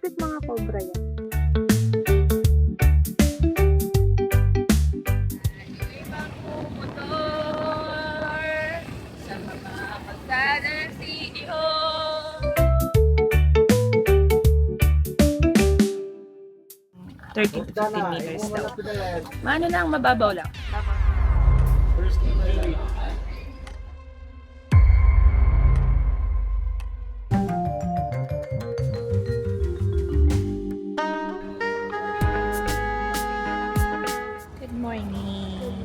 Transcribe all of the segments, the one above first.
Bakit mga cobra yan? Sa mga kalsada ng CEO. $30 to $15 daw. Maano lang, mababaw lang. Good morning.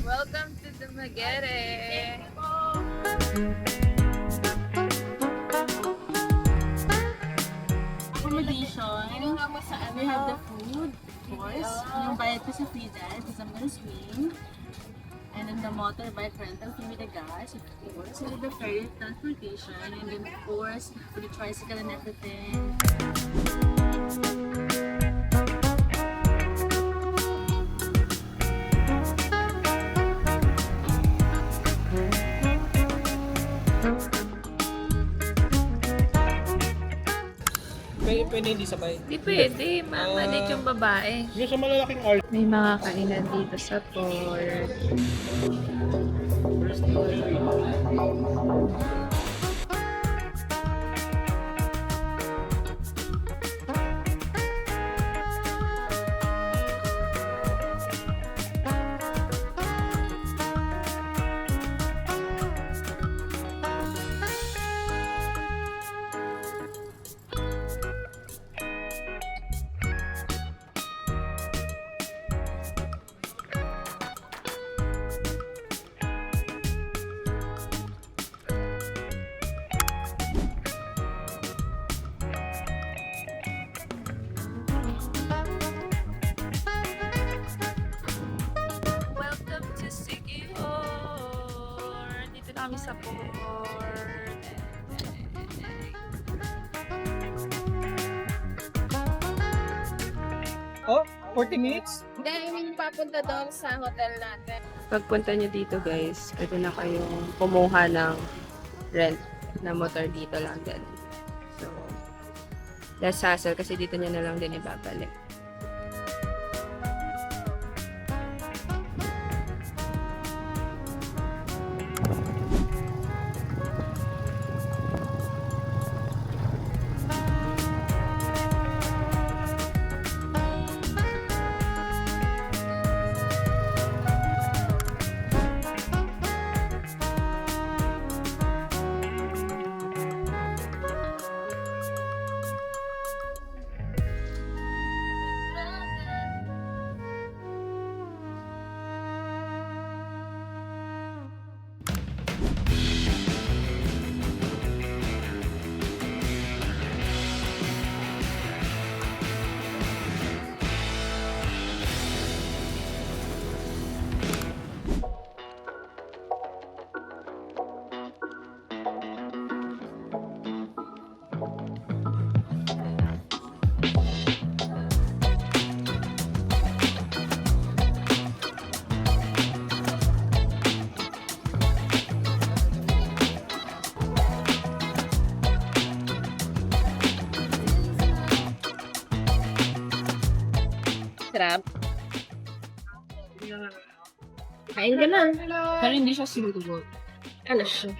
Welcome to the Magere. Accommodation. We have the food, of course. Yung bayad ko sa free dive because I'm gonna swim. And then the motorbike rental fee with the gas, of course. And then the ferry transportation. And then, of course, for the tricycle and everything. Pwede hindi sabay. Di pwede, mamalit yung babae. Yung sa malalaking art. May mga kainan dito sa port. Welcome to Siquijor! Dito na kami sa port. Oh, 40 minutes? Hindi, yung papunta doon sa hotel natin. Pagpunta nyo dito guys, pwede na kayong kumuha ng rent na motor dito lang din. So, less hassle kasi dito nyo na lang din ibabalik. Sarap. Kain ka na. Pero hindi siya siguro. Ano siya?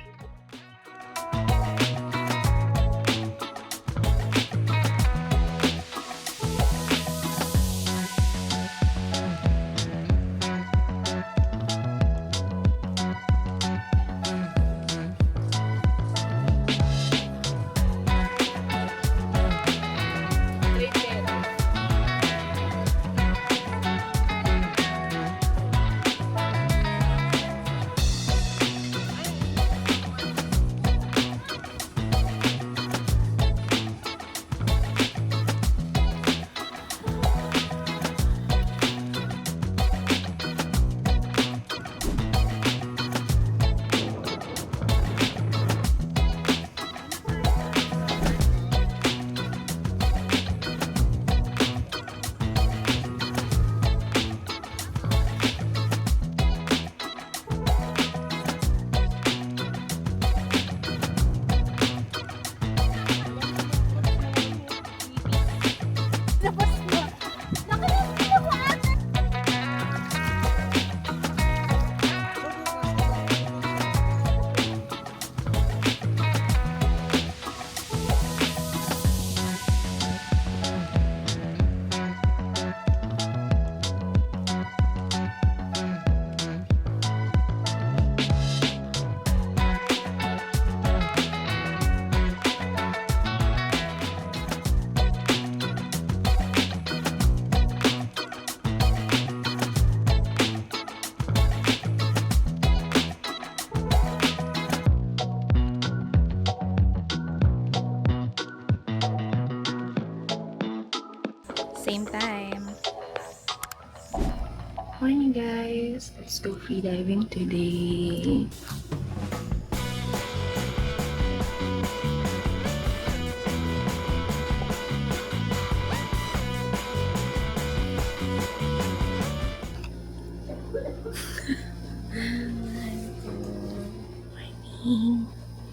guys, let's go free diving today.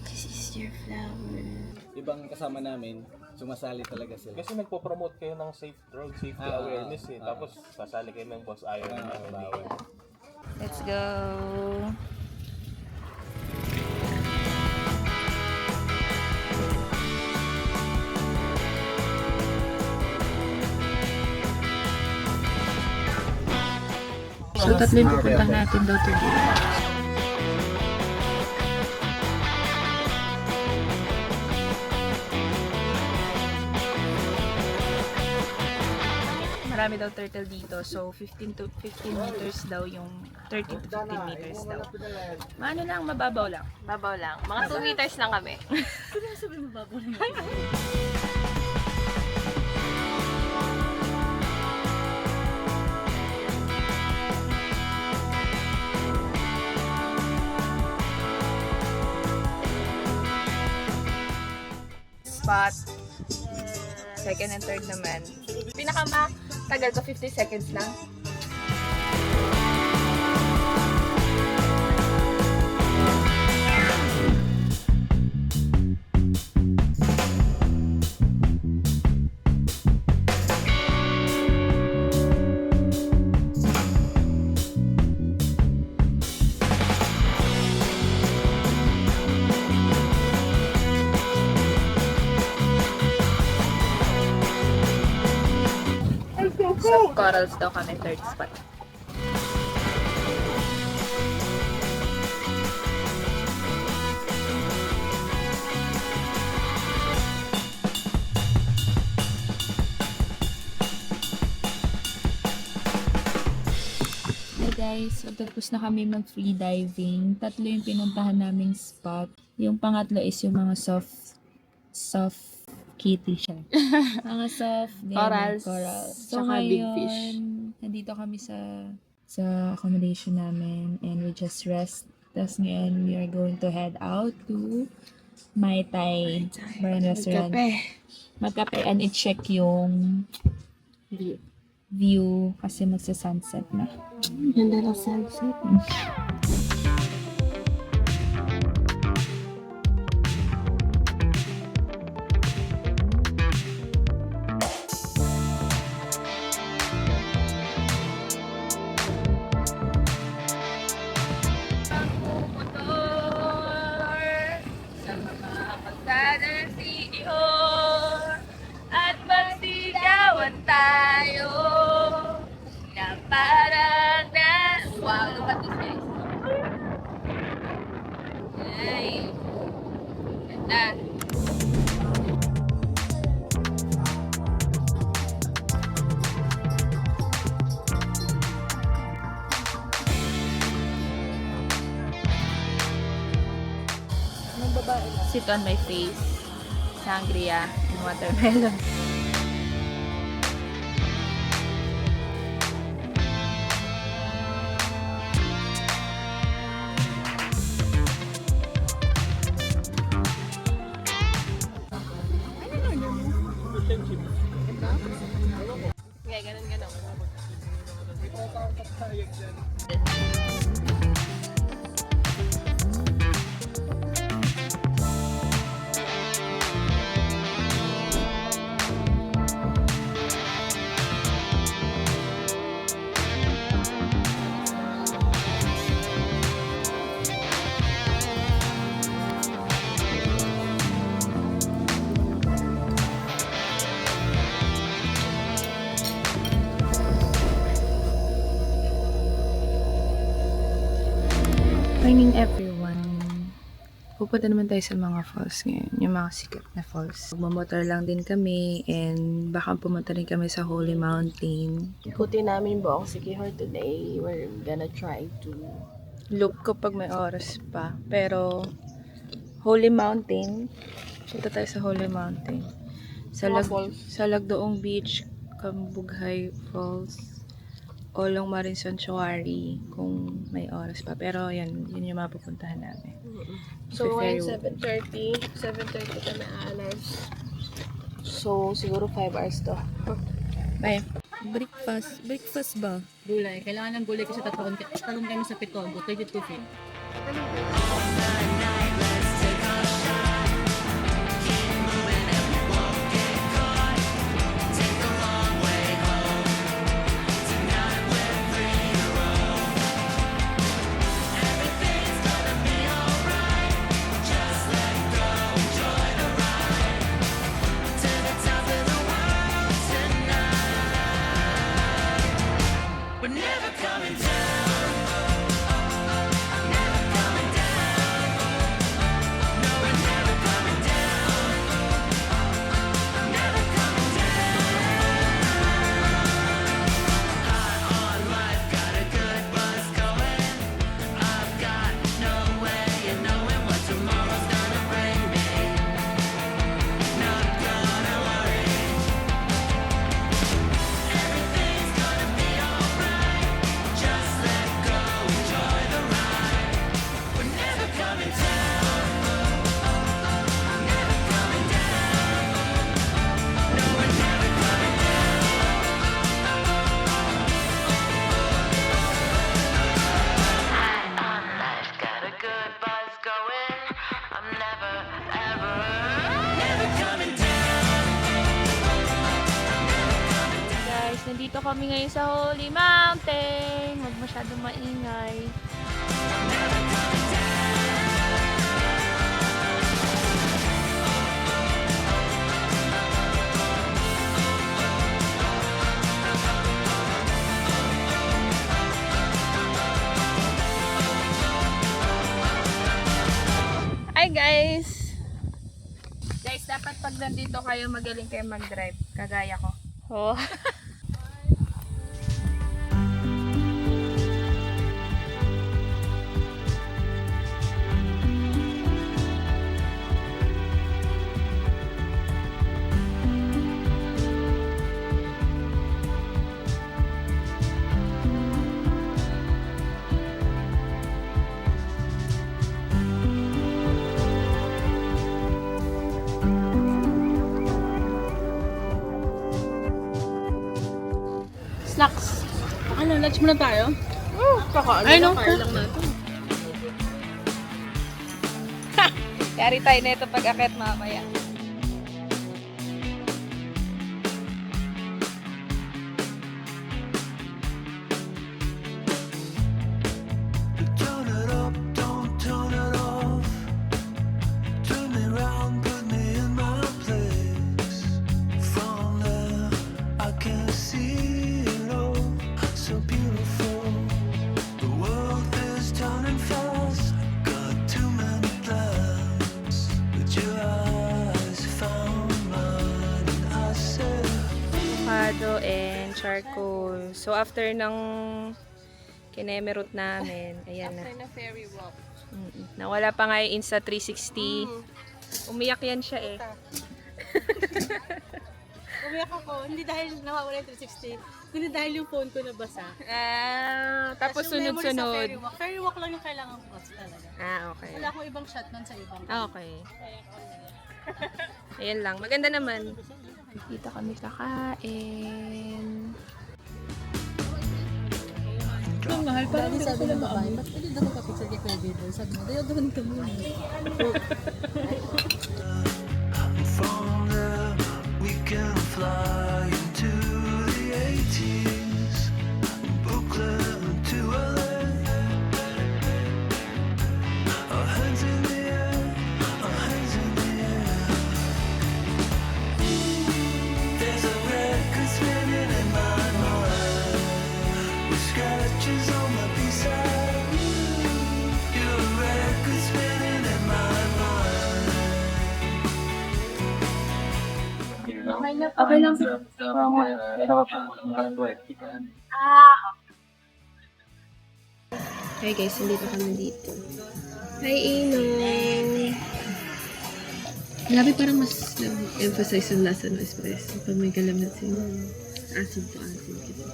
This is your flower. Ibang kasama namin, sumasali talaga sila. Kasi nagpo-promote kayo ng safe road safety awareness eh. Tapos sasali kayo ng boss ayaw na bawal. Let's go. So, tatlo yung pupuntahan natin daw today. Marami daw turtle dito. So, 15 meters daw yung 30 to 15 meters daw. Maano lang, mababaw lang. Babaw lang. Mga 2 meters lang kami. Sabi mo babaw lang. Spot. Second and third naman. Pinakamatagal ko 50 seconds lang. Sa corals daw kami, third spot. Hi guys, so tapos na kami mag free diving. Tatlo yung pinuntahan naming spot. Yung pangatlo is yung mga soft kitty siya. Mga soft Corals. So Tsaka ngayon, big fish. nandito kami sa accommodation namin and we just rest. Tapos ngayon, we are going to head out to Mai Tai Bar and Restaurant. Magkape and i-check yung view kasi magsa-sunset na. Ganda ng sunset. At magsigawan tayo na parang na wow, lupat this guys. Ay, ganda. Sit on my face. Sangria and watermelon. Kaya ganun. Morning everyone! Pupunta naman tayo sa mga falls ngayon, yung mga sikat na falls. Magmamotor lang din kami and baka pumunta rin kami sa Holy Mountain. Ikutin namin buong Siquijor today. We're gonna try to Loop kapag may oras pa. Pero Holy Mountain, punta tayo sa Holy Mountain. Sa Lagdoong Beach, Kambughay Falls. Olong Marin Sanctuary kung may oras pa. Pero yun yung mapupuntahan namin. So, Ferry ngayon walk. 7:30 kami aalas. So, siguro 5 hours to. Bye. Breakfast ba? Gulay. Kailangan ng gulay kasi talon kami sa Pitogo, 32 feet. Guys, nandito kami ngayon sa Holy Mountain. Huwag masyadong maingay. Hi guys! Guys, dapat pag nandito kayo, magaling kayo mag-drive. Kagaya ko. Oh. Snacks. Ano, lunch muna tayo? Kakaano Ay, no. kaya lang natin. Yari tayo na ito pag-akit mamaya. Turn it up, don't turn it off. Turn me round, put me in my place. From there, I can see it all. So beautiful. The world is turning fast. Got too many plans. But your eyes found mine, and I said. Avocado and charcoal. So, after ng kinemerot namin, ayan na. na ferry walk. Nawala pa nga yung Insta360. Umiyak yan siya eh. Umiyak ako, hindi dahil nawawala yung 360, kundi dahil yung phone ko nabasa. Tapos yung memory sa sunod-sunod. ferry walk. Ferry walk lang yung kailangan ko talaga. Okay. Wala akong ibang shot nun sa ibang. Okay. Ayan lang. Maganda naman. Dito kami kakain. Ang mahal pa rin sabi ng babae, ba't pwede daw magpapicture kay Kuya Bieber? Sabi mo, dayo doon ka muna. From there, we can fly into the 80s. Brooklyn to LA. Our hands in the air, our hands in the air. There's a record spinning in my mind, with scratches on my B-side. You're a record spinning in my mind. Okay lang. Hi guys, nandito kami dito. Hi Inong! Grabe, parang mas emphasize yung lasa ng espresso pag may kalamansi. Acid to acid kasi.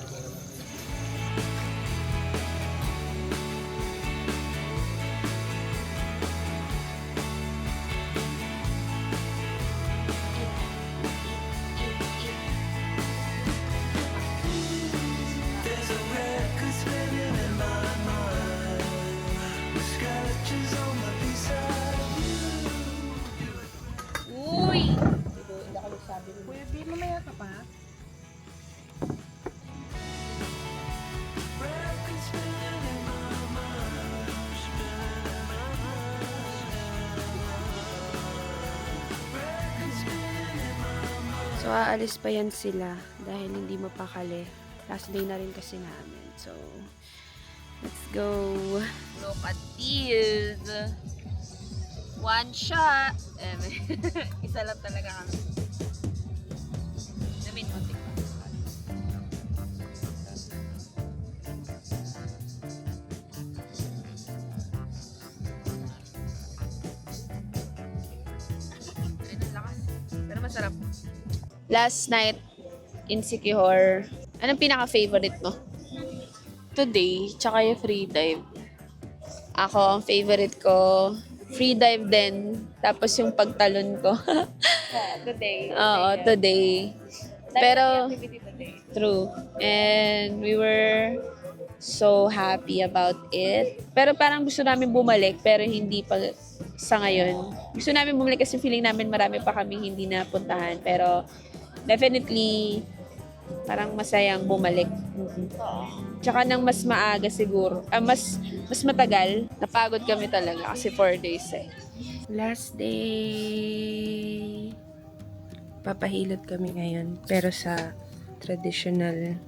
scratches on my beside you. Uy! Kuya B, mamaya ka pa. Records spinning in my mind, spinning in my mind. So, aalis pa yan sila dahil hindi mapakali. Last day na rin kasi namin. So, let's go. Look at this. One shot. Isa lang talaga kami. Namin mo, pero masarap. Last night in Siquijor, anong pinaka-favorite mo? Today, tsaka yung free dive. Ako, ang favorite ko, free dive din. Tapos yung pagtalon ko. Today. Oo, today. Pero, true. And we were so happy about it. Pero parang gusto namin bumalik, pero hindi pa sa ngayon. Gusto namin bumalik kasi feeling namin marami pa kami hindi napuntahan. Pero, definitely, parang masayang bumalik. Tsaka nang mas maaga siguro. Mas matagal. Napagod kami talaga kasi 4 days eh. Last day. Papahilot kami ngayon. Pero sa traditional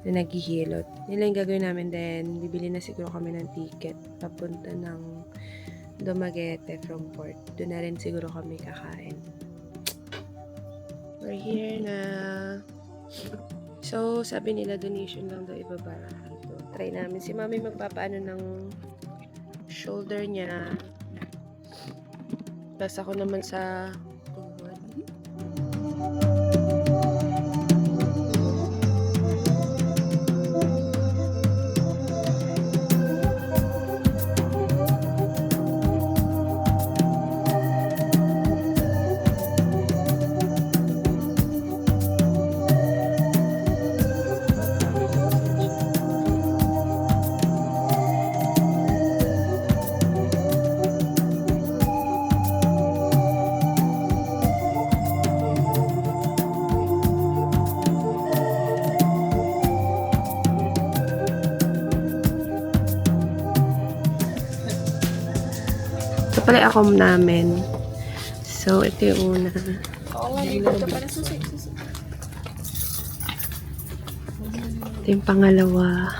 na naghihilot. Yun lang yung gagawin namin then bibili na siguro kami ng ticket papunta ng Dumaguete from port. Doon na rin siguro kami kakain. We're here na. So, sabi nila donation lang daw ibaba. So, try namin. Si Mami magpapaano ng shoulder niya. Tapos ako naman sa tuhod. Ito pala yung account namin. So, ito yung una. Ito yung pangalawa.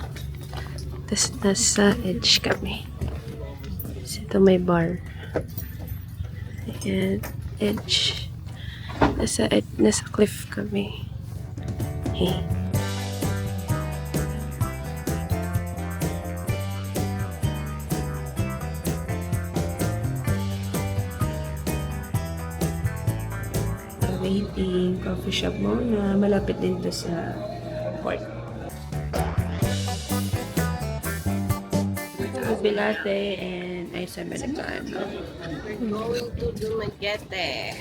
Tapos nasa edge kami. So, ito may bar. Ayan. Edge. Nasa cliff kami. Hey. Waiting, coffee shop muna. Malapit din to sa port. Coffee latte and ice americano. We're going to Dumaguete.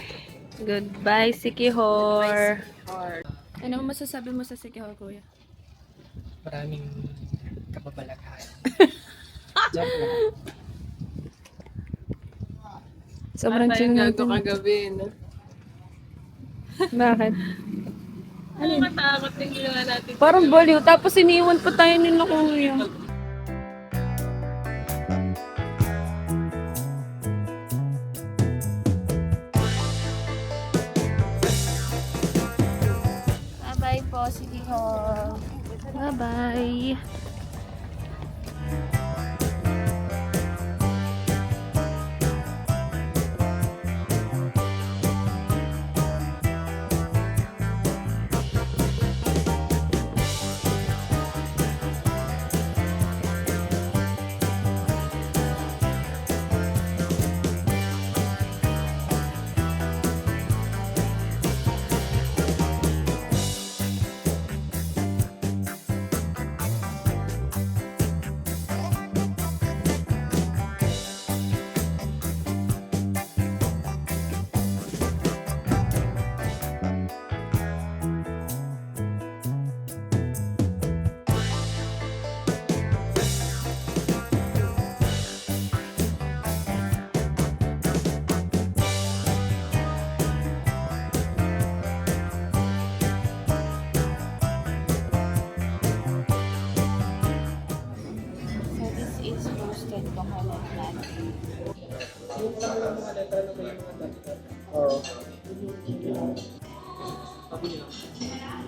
Goodbye, Siquijor. Ano masasabi mo sa Siquijor, kuya? Maraming kababalaghan. Joke lang. Sobrang chill natin. kagabi, no? Bakit? Nakatakot yung ginawa natin. Parang baliw. Tapos iniwan pa tayo nila kuya. Bye-bye po, Siquijor. Bye-bye.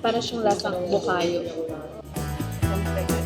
Para siyang lasang bukayo. Something.